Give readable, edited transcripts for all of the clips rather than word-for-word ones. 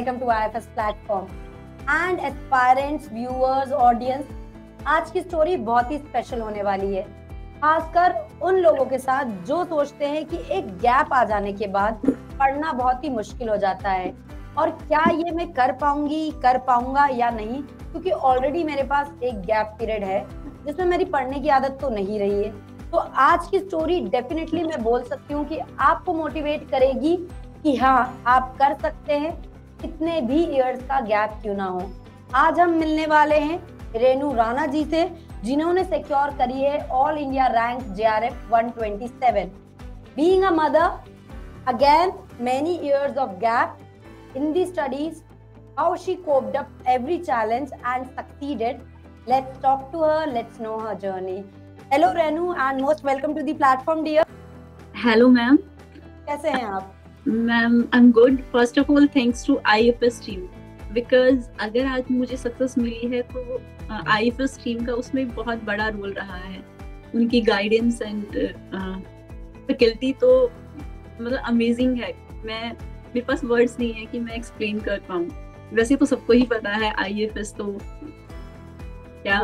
welcome to IFS platform and aspirants, viewers, audience. आज की story बहुत ही स्पेशल होने वाली है, खासकर उन लोगों के साथ जो सोचते हैं कि एक गैप आ जाने के बाद पढ़ना बहुत ही मुश्किल हो जाता है और क्या ये मैं कर पाऊंगा या नहीं, क्योंकि ऑलरेडी मेरे पास एक गैप पीरियड है जिसमें मेरी पढ़ने की आदत तो नहीं रही है। तो आज की स्टोरी डेफिनेटली मैं बोल सकती हूँ कि आपको मोटिवेट करेगी कि हाँ, आप कर सकते हैं, कितने भी इयर्स का गैप क्यों ना हो। आज हम मिलने वाले हैं रेनू राणा जी से, जिन्होंने सिक्योर करी है all India rank JRF 127। Being a mother, again many years of gap in the studies, how she coped up every challenge and succeeded. Let's talk to her, let's know her journey. Hello Renu and most welcome to the platform, dear. Hello ma'am. कैसे हैं आप? Ma'am, I'm good. First of all, thanks to IFS team. Because अगर आज मुझे success मिली है तो IFS team का उसमें बहुत बड़ा रोल रहा है। उनकी गाइडेंस एंड फैकल्टी तो मतलब अमेजिंग है। मेरे पास वर्ड्स नहीं है कि मैं एक्सप्लेन कर पाऊँ। वैसे तो सबको ही पता है IFS तो क्या।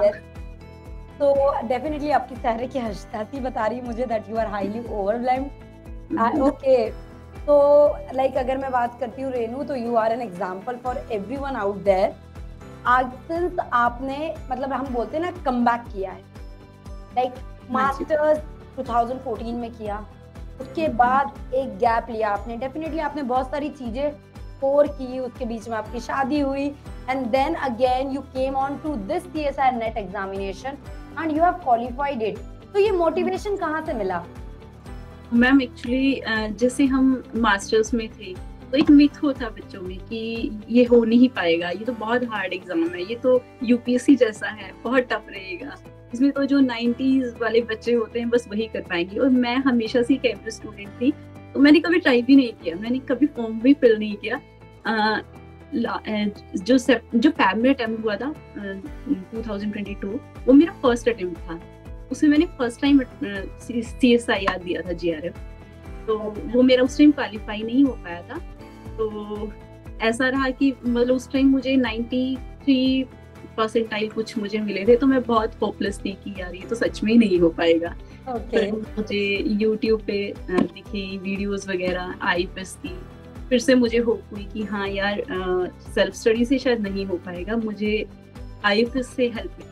तो डेफिनेटली आपकी चेहरे की हंसी बता रही है मुझे that you are highly overwhelmed. Okay, तो लाइक अगर मैं बात करती हूँ रेनू, तो you are an example for everyone out there. आज सिंस आपने मतलब हम बोलते हैं ना कमबैक किया है, लाइक मास्टर्स 2014 में किया, उसके बाद एक गैप लिया आपने। डेफिनेटली आपने बहुत सारी चीजें कोर की, उसके बीच में आपकी शादी हुई and then again you came on to this CSIR NET examination and you have qualified it. तो ये मोटिवेशन कहाँ से मिला? मैम एक्चुअली जैसे हम मास्टर्स में थे तो एक मिथ होता बच्चों में कि ये हो नहीं पाएगा, ये तो बहुत हार्ड एग्जाम है, ये तो UPSC जैसा है, बहुत टफ रहेगा, इसमें तो जो 90s वाले बच्चे होते हैं बस वही कर पाएंगे। और मैं हमेशा से एक एवरेज स्टूडेंट थी, तो मैंने कभी ट्राई भी नहीं किया, मैंने कभी फॉर्म भी फिल नहीं किया। जो फैब में अटेम्प्ट हुआ था 2022, वो मेरा फर्स्ट अटेम्प्ट था। उसमें मैंने फर्स्ट टाइम CSIR दिया था JRF, तो वो मेरा उस टाइम क्वालिफाई नहीं हो पाया था। तो ऐसा रहा कि मतलब उस टाइम मुझे 93 परसेंटाइल कुछ मुझे मिले थे, तो मैं बहुत होपलेस थी कि यार ये तो सच में ही नहीं हो पाएगा। फिर मुझे YouTube पे दिखी वीडियोस वगैरह IFS की, फिर से मुझे होप हुई कि हाँ यार सेल्फ स्टडी से शायद नहीं हो पाएगा, मुझे IFS से हेल्प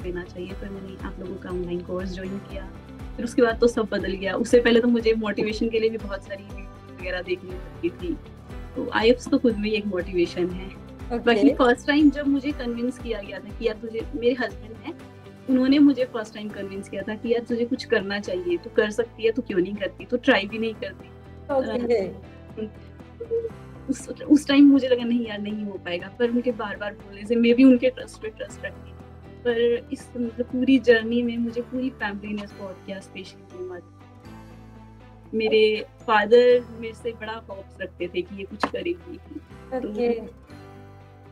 लेना चाहिए। फिर मैंने आप लोगों का ऑनलाइन कोर्स ज्वाइन किया, फिर उसके बाद तो सब बदल गया। उससे पहले तो मुझे मोटिवेशन के लिए भी बहुत सारी वीडियो वगैरह देखनी पड़ती थी, तो IFS तो खुद में एक मोटिवेशन है। बाकी फर्स्ट टाइम जब मुझे कन्विंस किया गया था कि यार तुझे, मेरे हस्बैंड हैं, उन्होंने मुझे फर्स्ट टाइम कन्विंस किया था कि यार तुझे कुछ करना चाहिए, तू कर सकती है, तू क्यों नहीं करती, तू ट्राई भी नहीं करती। उस टाइम मुझे लगा नहीं यार नहीं हो पाएगा, पर उनके बार बार बोलने से मैं भी उनके ट्रस्ट पे ट्रस्ट रखती। पर इस मतलब पूरी जर्नी में मुझे पूरी फैमिली ने सपोर्ट किया, स्पेशली मेरे फादर मेरे से बड़ा होप्स रखते थे कि ये कुछ करेगी।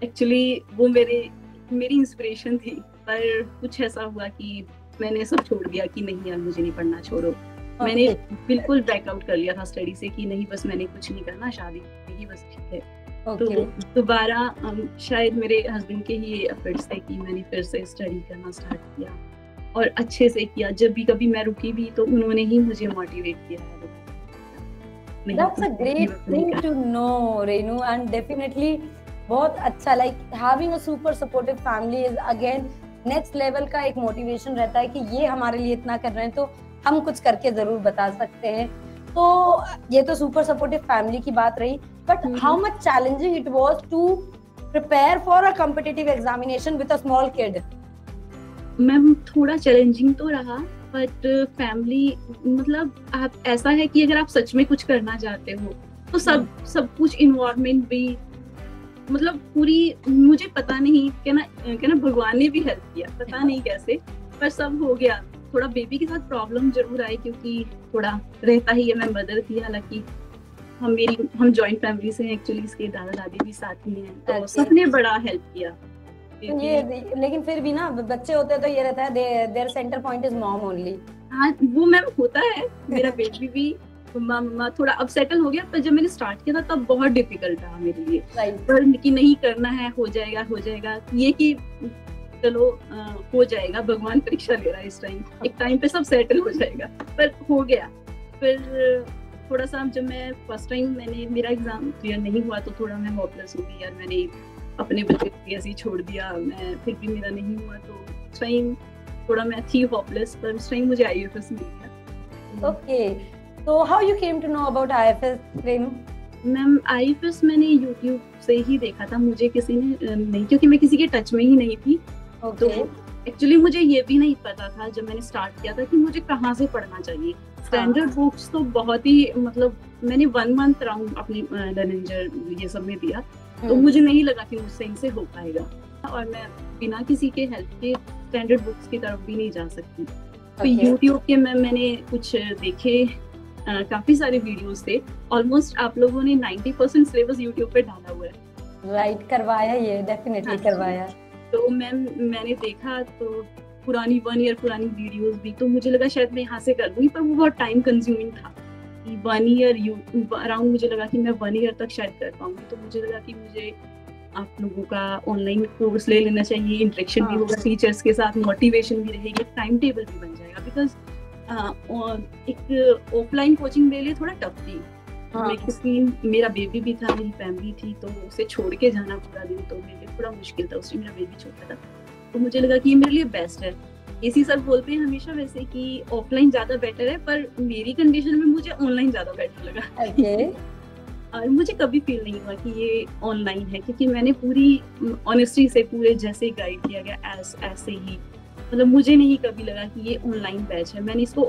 एक्चुअली वो मेरी इंस्पिरेशन थी, पर कुछ ऐसा हुआ कि मैंने सब छोड़ दिया कि नहीं यार मुझे नहीं पढ़ना, छोड़ो। मैंने बिल्कुल ब्रेकआउट कर लिया था स्टडी से कि नहीं बस मैंने कुछ नहीं करना, शादी की बस ठीक है। तो दोबारा शायद मेरे हस्बैंड के ही एफर्ट्स थे कि मैंने फिर से स्टडी करना स्टार्ट किया और अच्छे से किया। जब भी कभी मैं रुकी भी तो उन्होंने ही मुझे मोटिवेट किया है। That's a great thing to know, Renu, and definitely बहुत अच्छा, like having a super supportive family is again next level का एक मोटिवेशन रहता है कि ये हमारे लिए इतना कर रहे हैं तो हम कुछ करके जरूर बता सकते हैं। तो ये तो सुपर सपोर्टिव फैमिली की बात रही, but how much challenging it was to prepare for a competitive examination with a small kid? Ma'am थोड़ा चैलेंजिंग तो रहा, बट फैमिली मतलब आप ऐसा है कि अगर आप सच में कुछ करना चाहते हो तो सब कुछ इन्वायरमेंट भी मतलब पूरी, मुझे पता नहीं क्या ना भगवान ने भी हेल्प किया, पता नहीं कैसे, पर सब हो गया। थोड़ा बेबी के साथ प्रॉब्लम जरूर आई क्योंकि थोड़ा रहता ही है, मैं मदर थी, हालांकि हम जॉइंट फैमिली से हैं एक्चुअली, इसके दादा दादी भी साथ में हैं, तो सबने बड़ा हेल्प किया। ये लेकिन फिर भी ना बच्चे होते हैं तो ये रहता है their centre point is mom only. हाँ वो मैम होता है, मेरा बेबी भी मम्मा थोड़ा अब सेटल हो गया, पर जब मैंने स्टार्ट किया था तब बहुत डिफिकल्ट रहा मेरे लिए। राइट। पर कि नहीं करना है, हो जाएगा, ये कि चलो हो जाएगा, भगवान परीक्षा ले रहा है इस टाइम, एक टाइम पे सब सेटल हो जाएगा, पर हो गया। फिर थोड़ा सा जब मैं फर्स्ट टाइम मेरा एग्जाम क्लियर नहीं हुआ तो थोड़ा मैं होपलेस हो गई यार, मैंने अपने बच्चे को ऐसे ही छोड़ दिया, मैं फिर भी मेरा नहीं हुआ, तो उस टाइम थोड़ा मैं थी होपलेस, पर उस टाइम मुझे IFS मिल गया। ओके, तो how you came to know about IFS, Renu? Ma'am IFS मैंने YouTube से ही देखा था, मुझे किसी ने नहीं, क्योंकि मैं किसी के टच में ही नहीं थी। तो एक्चुअली मुझे ये भी नहीं पता था जब मैंने स्टार्ट किया था कि मुझे कहाँ से पढ़ना चाहिए। स्टैंडर्ड बुक्स तो बहुत ही, मतलब मैंने 1 मंथ राउंड अपनी लर्निंगर ये सब में दिया, तो मुझे नहीं लगा कि मुझसे इनसे हो पाएगा, और मैं बिना किसी के हेल्प के स्टैंडर्ड बुक्स की तरफ भी नहीं जा सकती। तो YouTube के मैंने कुछ देखे, काफी सारे वीडियोस थे, ऑलमोस्ट आप लोगों ने 90% सिलेबस YouTube पे डाला हुआ है। राइट, करवाया, ये डेफिनेटली करवाया। तो मैंने देखा तो पुरानी 1 ईयर पुरानी वीडियोस भी, तो मुझे लगा शायद मैं यहाँ से कर दूंगी, पर वो बहुत टाइम कंज्यूमिंग था। 1 ईयर अराउंड मुझे लगा कि मैं 1 ईयर तक शायद कर पाऊंगी, तो मुझे लगा कि मुझे आप लोगों का ऑनलाइन कोर्स ले लेना चाहिए, इंटरेक्शन भी होगा टीचर्स के साथ, मोटिवेशन भी रहेगी, टाइम टेबल भी बन जाएगा, बिकॉज एक ऑफलाइन कोचिंग मेरे लिए थोड़ा टफ थी। क्योंकि मेरा बेबी भी था, मेरी फैमिली थी, तो उसे छोड़ के जाना पूरा दिन तो मेरे लिए थोड़ा मुश्किल था, उसमें मेरा बेबी छोटा था, तो मुझे लगा कि ये मेरे लिए बेस्ट है। इसी सर बोलते हैं हमेशा वैसे कि ऑफलाइन ज्यादा बेटर है, पर मेरी कंडीशन में मुझे ऑनलाइन ज्यादा बेटर लगा। और मुझे कभी फील नहीं हुआ कि ये ऑनलाइन है, क्योंकि मैंने पूरी ऑनेस्टी से पूरे जैसे गाइड किया गया ऐसे ही, मतलब मुझे नहीं कभी लगा कि ये ऑनलाइन बैच है। मैंने इसको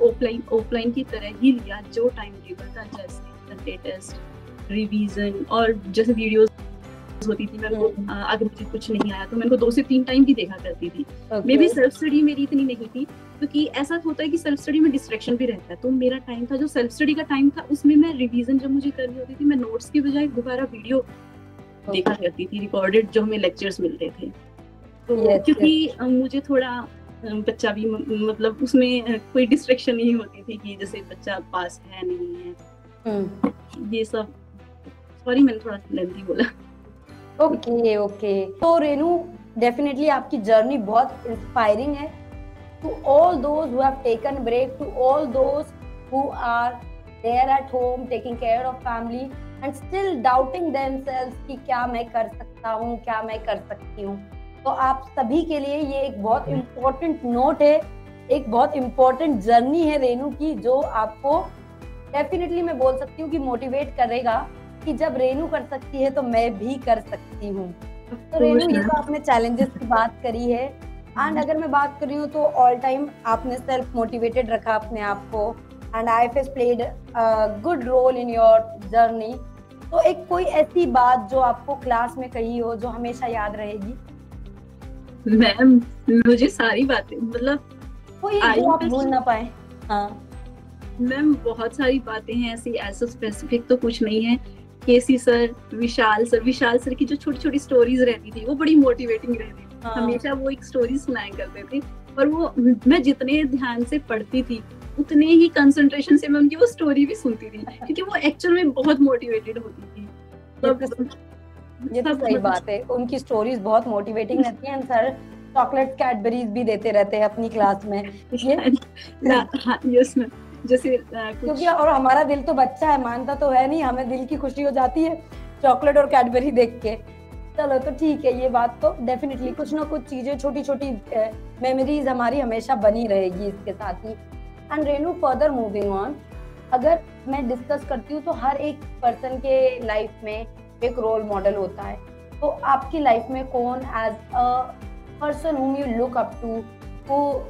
ऑफलाइन की तरह ही लिया, जो टाइम टेबल था, जैसे टेस्ट, रिवीजन, और जैसे वीडियोस होती थी, मैं अगर मुझे कुछ नहीं आया तो मैं उनको 2 से 3 टाइम भी देखा करती थी। मे भी सेल्फ स्टडी मेरी इतनी नहीं थी, क्योंकि ऐसा होता है कि सेल्फ स्टडी में डिस्ट्रैक्शन भी रहता है, तो मेरा टाइम था जो सेल्फ स्टडी का टाइम था, उसमें मैं रिवीजन जब मुझे करनी होती थी, मैं नोट्स की बजाय दोबारा वीडियो देखा करती थी, रिकॉर्डेड जो हमें लेक्चर्स मिलते थे। तो क्योंकि मुझे थोड़ा बच्चा भी, मतलब उसमें कोई डिस्ट्रैक्शन नहीं होती थी कि जैसे बच्चा पास है नहीं है, ये सब। सॉरी मैंने थोड़ा लेंथी बोला। ओके। तो रेनू, डेफिनेटली आपकी जर्नी बहुत इंस्पायरिंग है। To all those who have taken break, to all those who are there at home taking care of family and still doubting themselves कि क्या मैं कर सकता हूँ, क्या मैं कर सकती हूँ, तो आप सभी के लिए ये एक बहुत इम्पोर्टेंट नोट है, एक बहुत इम्पोर्टेंट जर्नी है रेनू की, जो आपको डेफिनेटली मैं बोल सकती हूँ कि मोटिवेट करेगा कि जब रेनू कर सकती है तो मैं भी कर सकती हूँ। तो रेनू, ये तो आपने चैलेंजेस की बात करी है, एंड अगर मैं बात कर रही हूँ तो ऑल टाइम आपने सेल्फ मोटिवेटेड रखा अपने आप को, and IFS played good role in your journey. तो एक कोई ऐसी बात जो आपको क्लास में कही हो जो हमेशा याद रहेगी? मैम, मुझे सारी बातें, मतलब कोई जो आप भूल ना पाए। हाँ मैम, बहुत सारी बातें हैं ऐसी, ऐसा स्पेसिफिक तो कुछ नहीं है। केसी सर, विशाल सर की जो छोटी छोटी स्टोरीज रहती थी वो बड़ी मोटिवेटिंग रहती थी। हमेशा वो एक स्टोरी सुनाया करते थे, और वो मैं जितने ध्यान से पढ़ती थी उतने ही कंसंट्रेशन से मैं उनकी वो स्टोरी भी सुनती थी, क्योंकि वो एक्चुअल में बहुत मोटिवेटेड होती थी। ये तो सही बात है, उनकी स्टोरीज बहुत मोटिवेटिंग रहती हैं। सर चॉकलेट कैडबरीज भी देते रहते हैं अपनी क्लास में, यस मैम, जैसे क्योंकि और हमारा दिल तो बच्चा है, मानता तो है नहीं, हमें दिल की खुशी हो जाती है चॉकलेट और कैडबरी देख के। चलो तो ठीक है, ये बात तो डेफिनेटली कुछ ना कुछ चीजें, छोटी छोटी मेमोरीज हमारी हमेशा बनी रहेगी इसके साथ ही। And Renu, further moving on, अगर मैं डिस्कस करती हूँ तो हर एक पर्सन के लाइफ में एक रोल मॉडल होता है, तो आपकी लाइफ में कौन as a person whom you look up to,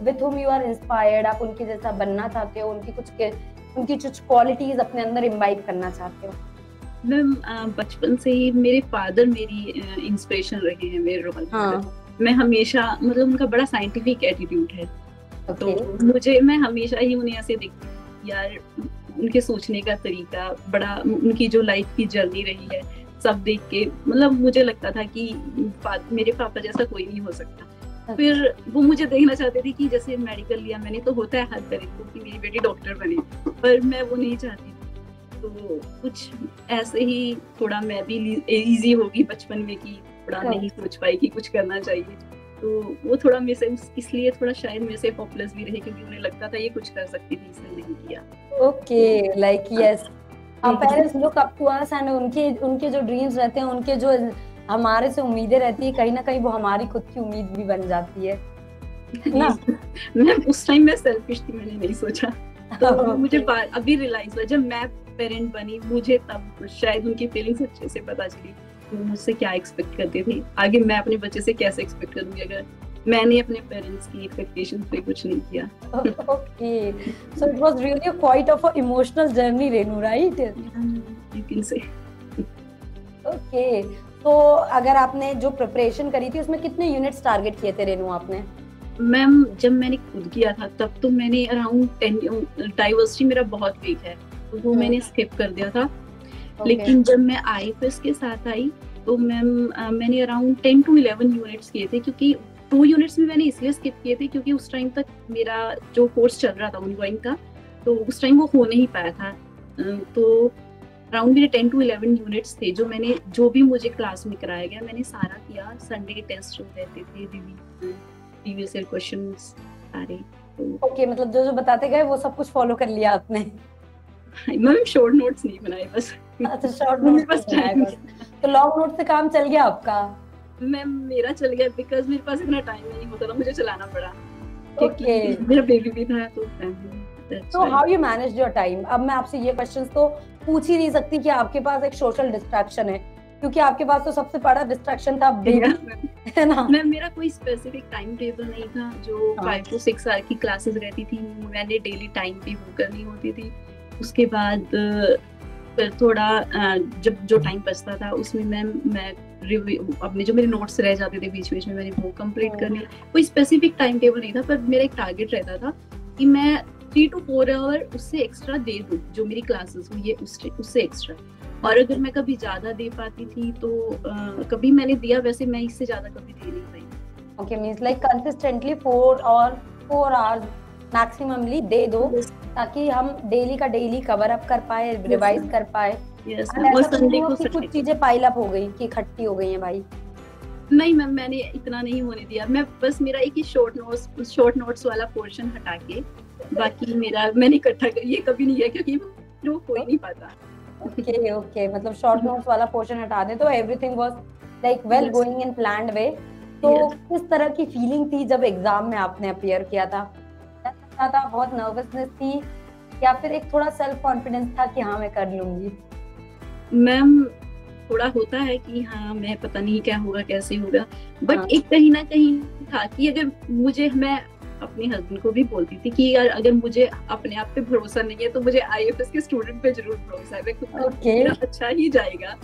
with whom you are inspired, आप उनके जैसा बनना चाहते हो, उनकी कुछ क्वालिटीज अपने अंदर इम्बाइब करना चाहते हो? मैम, बचपन से ही मेरे फादर मेरी इंस्पिरेशन रहे हैं, मेरे रोल मॉडल। मैं हमेशा, मतलब उनका बड़ा साइंटिफिक एटीट्यूड है, तो मैं हमेशा ही उन्हें ऐसे देखती हूँ यार, उनके सोचने का तरीका बड़ा, उनकी जो लाइफ की जर्नी रही है सब देख के, मतलब मुझे लगता था कि मेरे पापा जैसा कोई नहीं हो सकता। फिर वो मुझे देखना चाहते थे कि जैसे मेडिकल लिया मैंने, तो होता है हर तरह को कि मेरी बेटी डॉक्टर बने, पर मैं वो नहीं चाहती। तो कुछ ऐसे ही थोड़ा मैं भी इजी होगी बचपन में कि थोड़ा नहीं सोच पाई कि कुछ करना चाहिए, तो वो थोड़ा मेरे से इसलिए थोड़ा शायद मेरे से पॉपुलर भी रहे, क्योंकि उन्हें लगता था ये कुछ कर सकती थी, इसने नहीं किया। Okay, like yes, our parents look up to us and उनके जो ड्रीम्स रहते हैं, उनके जो हमारे से उम्मीदें रहती है, कहीं ना कहीं वो हमारी खुद की उम्मीद भी बन जाती है ना। मैं उस टाइम में सेल्फिश थी, मैंने नहीं सोचा, तो मुझे अभी रियलाइज हुआ जब मैं पेरेंट बनी, मुझे तब शायद उनकी फीलिंग्स अच्छे से पता चली, तो मुझसे क्या एक्सपेक्ट करते थे, आगे मैं अपने बच्चे से कैसे एक्सपेक्ट करूंगी अगर मैंने अपने पेरेंट्स की एक्सपेक्टेशंस पे कुछ नहीं किया। Okay, so it was really quite of a emotional journey Renu, right? You can say. Okay, तो अगर आपने जो प्रिपरेशन करी थी उसमें कितने यूनिट्स टारगेट किए थे रेनू आपने? मैम जब मैंने खुद किया था तब तो मैंने अराउंड 10, डाइवर्सिटी मेरा बहुत वीक है तो वो मैंने स्किप कर दिया था। लेकिन जब मैं आईएफएस के साथ आई तो मैम मैंने अराउंड 10 to 11 यूनिट्स किए थे, क्योंकि 2 यूनिट्स में मैंने इसलिए स्किप किए थे क्योंकि उस टाइम तक मेरा जो कोर्स चल रहा था ऑनगोइंग का, तो उस टाइम वो हो नहीं पाया था। तो अराउंड मेरे 10 to 11 यूनिट्स थे जो भी मुझे क्लास में कराया गया मैंने सारा किया। संडे टेस्ट रहते थे, प्रीवियस ईयर क्वेश्चंस सारे। ओके, मतलब जो बताते गए वो सब कुछ फॉलो कर लिया आपने? मैम शॉर्ट नोट्स नहीं बनाए बस। अच्छा, शॉर्ट नोट्स बस बनाए बस, तो लॉन्ग नोट से काम चल गया आपका? मैम मेरा चल गया बिकॉज मेरे पास इतना टाइम नहीं होता था, मुझे चलाना पड़ा। ओके, मेरा बेबी भी था तो how you manage your time? अब मैं आपसे ये क्वेश्चंस तो पूछ ही नहीं सकती कि आपके पास एक सोशल डिस्ट्रैक्शन है, क्योंकि आपके पास तो सबसे बड़ा डिस्ट्रैक्शन था बेबी, है ना? मेरा कोई स्पेसिफिक टाइम टेबल नहीं था। जो 5 to 6 आवर की क्लासेस रहती थी मैंने डेली टाइम पे वो करनी होती थी। उसके बाद फिर थोड़ा जब जो टाइम बचता था उसमें मैं रिव्यू अपने जो मेरे नोट्स रह जाते थे बीच बीच में मैंने वो कंप्लीट करने। कोई स्पेसिफिक टाइम टेबल नहीं था, पर मेरा एक टारगेट रहता था कि मैं 3 to 4 आवर उससे एक्स्ट्रा दे दूं, जो मेरी क्लासेस हुई है उससे एक्स्ट्रा। और अगर मैं कभी ज्यादा दे पाती थी तो कभी मैंने दिया, वैसे मैं इससे ज्यादा कभी दे नहीं पाई। Okay, means like consistently 4 hours maximumly दे दो, ताकि हम डेली का डेली कवर अप कर पाए, रिवाइज कर पाए। कुछ चीजें पाइल अप हो गई कि इकट्ठी हो गई हैं भाई? नहीं मैम, मैंने इतना नहीं होने दिया। मैं बस मेरा एक ही शॉर्ट नोट्स वाला पोर्शन हटा के बाकी मेरा मैंने इकट्ठा ये कभी नहीं है, क्योंकि वो कोई नहीं पाता। ओके, मतलब शॉर्ट नोट्स वाला पोर्शन हटा दे तो everything was like well going in planned way. तो किस तरह की फीलिंग थी जब एग्जाम में आपने अपीयर किया था? था बहुत नर्वसनेस थी या फिर एक थोड़ा सेल्फ कॉन्फिडेंस था कि हाँ मैं कर लूंगी? मैम थोड़ा होता है कि हाँ मैं पता नहीं क्या होगा कैसे होगा, बट एक कहीं ना कहीं था कि अगर मैं अपने हस्बैंड को भी बोलती थी कि यार अगर मुझे अपने आप पे भरोसा नहीं है तो मुझे आईएफएस के स्टूडेंट पे जरूर भरोसा है, मेरा अच्छा ही जाएगा।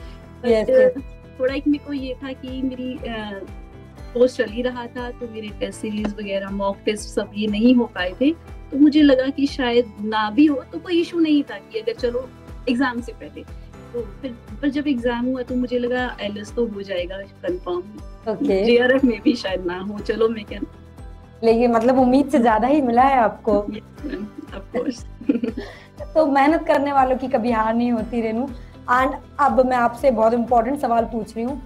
थोड़ा एक मेरे को ये था कि मेरी कोर्स चल ही रहा था तो मेरे टेस्ट सीरीज वगैरह मॉक टेस्ट सब ये नहीं हो पाए थे, तो मुझे लगा कि शायद ना भी हो तो कोई इशू नहीं था कि अगर चलो एग्जाम से पहले। तो फिर जब एग्जाम हुआ तो मुझे लगा एलएस तो हो जाएगा कंफर्म, जेआरएफ में भी शायद ना हो, चलो मैं क्या। लेकिन मतलब उम्मीद से ज्यादा ही मिला है आपको। Of course. तो मेहनत करने वालों की कभी हार नहीं होती रेनू। एंड अब मैं आपसे बहुत इंपॉर्टेंट सवाल पूछ रही हूँ,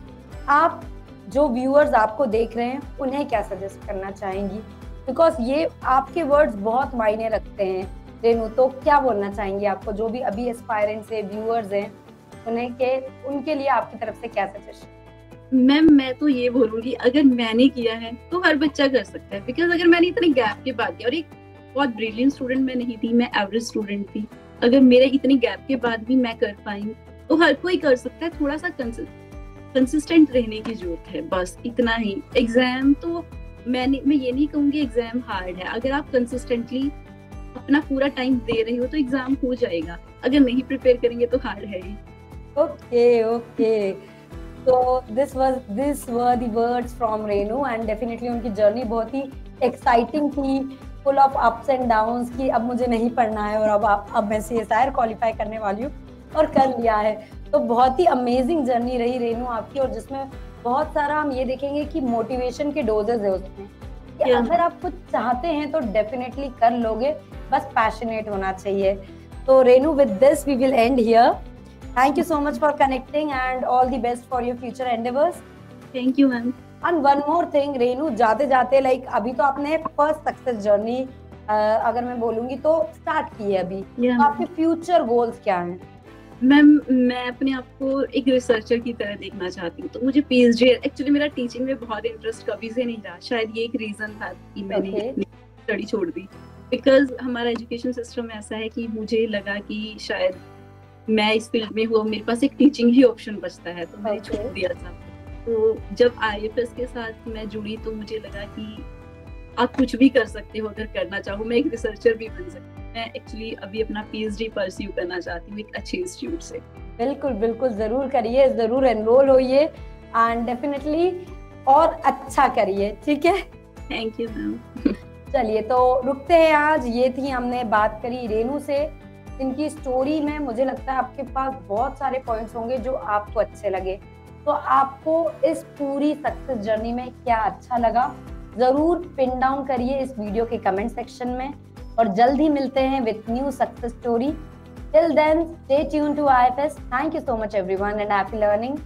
आप जो व्यूअर्स आपको देख रहे हैं उन्हें क्या सजेस्ट करना चाहेंगी? बिकॉज ये आपके वर्ड्स बहुत मायने रखते हैं रेनू, तो क्या बोलना चाहेंगी आपको जो भी अभी एस्पायरेंट्स है, व्यूअर्स हैं, उनके लिए आपकी तरफ से क्या सजेशन? मैम मैं तो ये बोलूंगी अगर मैंने किया है तो हर बच्चा कर सकता है, बिकॉज अगर मैंने इतने गैप के बाद किया, और एक बहुत ब्रिलियंट स्टूडेंट मैं नहीं थी, मैं एवरेज स्टूडेंट थी, अगर मेरे इतने गैप के बाद भी मैं कर पाई तो हर कोई कर सकता है। थोड़ा सा कंसिस्टेंट रहने की जरूरत है, बस इतना ही। एग्जाम तो मैं ये नहीं कहूंगी एग्जाम हार्ड है, अगर आप कंसिस्टेंटली अपना पूरा टाइम दे रहे हो तो एग्जाम हो जाएगा, अगर नहीं प्रिपेयर करेंगे तो हार्ड है ही। ओके, तो this were the words from Renu and definitely उनकी जर्नी बहुत ही एक्साइटिंग थी, full of ups and downs की अब मुझे नहीं पढ़ना है और अब मैं सीएसआईआर क्वालिफाई करने वाली हूँ और कर लिया है। तो बहुत ही अमेजिंग जर्नी रही रेनू आपकी, और जिसमें बहुत सारा हम ये देखेंगे कि मोटिवेशन के डोजेस है उसमें कि अगर आप कुछ चाहते हैं तो डेफिनेटली कर लोगे, बस पैशनेट होना चाहिए। So Renu, with this we will end here. Thank you so much for connecting and all the best for your future endeavors. Thank you, ma'am. And one more thing, Renu, जाते जाते like अभी तो आपने first success journey अगर मैं बोलूंगी तो start की है अभी, तो आपके फ्यूचर गोल्स क्या हैं? मैम, मैं अपने आप को एक रिसर्चर की तरह देखना चाहती हूँ, तो मुझे पीएचडी, एक्चुअली मेरा टीचिंग में बहुत इंटरेस्ट कभी से नहीं रहा, शायद ये एक रीजन था कि मैंने स्टडी छोड़ दी, बिकॉज हमारा एजुकेशन सिस्टम ऐसा है कि मुझे लगा कि शायद मैं इस फील्ड में हूँ, मेरे पास एक टीचिंग ही ऑप्शन बचता है, तो मैंने छोड़ दिया था। तो जब आईएफएस के साथ मैं जुड़ी तो मुझे लगा कि आप कुछ भी कर सकते हो अगर करना चाहो, मैं एक रिसर्चर भी बन सकती हूँ। मैं एक्चुअली अभी अपना पीएचडी परस्यू करना चाहती हूँ एक अच्छे इंस्टीट्यूट से। बिल्कुल बिल्कुल, जरूर करिए, जरूर एनरोल होइए एंड डेफिनेटली और अच्छा करिए, ठीक है? Thank you ma'am. चलिए तो रुकते हैं आज। ये थी, हमने बात करी रेनू से, इनकी स्टोरी में मुझे लगता है आपके पास बहुत सारे पॉइंट्स होंगे जो आपको अच्छे लगे। तो आपको इस पूरी सक्सेस जर्नी में क्या अच्छा लगा जरूर पिन डाउन करिए इस वीडियो के कमेंट सेक्शन में, और जल्द ही मिलते हैं with new success story. Till then stay tune to IFS। Thank you so much everyone and happy learning.